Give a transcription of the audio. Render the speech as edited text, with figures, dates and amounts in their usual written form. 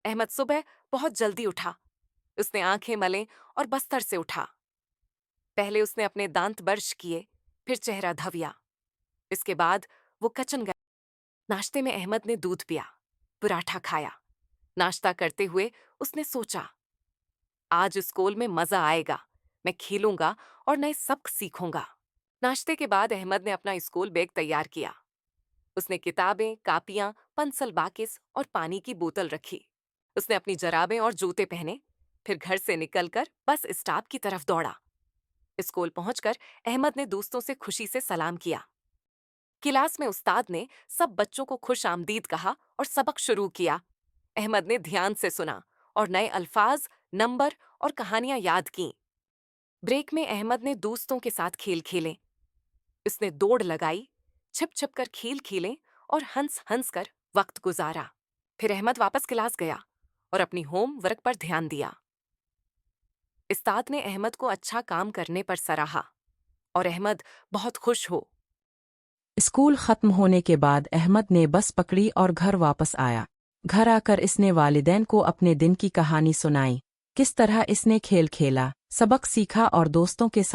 अहमद सुबह बहुत जल्दी उठा। उसने आंखें मले और बस्तर से उठा। पहले उसने अपने दांत ब्रश किए, फिर चेहरा धविया। इसके बाद वो किचन गया। नाश्ते में अहमद ने दूध पिया, पराठा खाया। नाश्ता करते हुए उसने सोचा, आज स्कूल में मजा आएगा। मैं खेलूंगा और नए सबक सीखूंगा। नाश्ते के बाद अहमद ने अपना स्कूल बैग तैयार किया। उसने किताबें, कापियां, पेंसिल बाकिस और पानी की बोतल रखी। उसने अपनी जराबें और जूते पहने, फिर घर से निकलकर बस स्टॉप की तरफ दौड़ा। स्कूल पहुंचकर अहमद ने दोस्तों से खुशी से सलाम किया। क्लास में उस्ताद ने सब बच्चों को खुश आमदीद कहा और सबक शुरू किया। अहमद ने ध्यान से सुना और नए अल्फाज, नंबर और कहानियां याद कीं। ब्रेक में अहमद ने दोस्तों के साथ खेल खेले। उसने दौड़ लगाई, छिप छिप कर खेल खेले और हंस हंस कर वक्त गुजारा। फिर अहमद वापस क्लास गया और अपनी होम वर्क पर ध्यान दिया। उस्ताद ने अहमद को अच्छा काम करने पर सराहा और अहमद बहुत खुश हो। स्कूल खत्म होने के बाद अहमद ने बस पकड़ी और घर वापस आया। घर आकर इसने वालिदैन को अपने दिन की कहानी सुनाई। किस तरह इसने खेल खेला, सबक सीखा और दोस्तों के साथ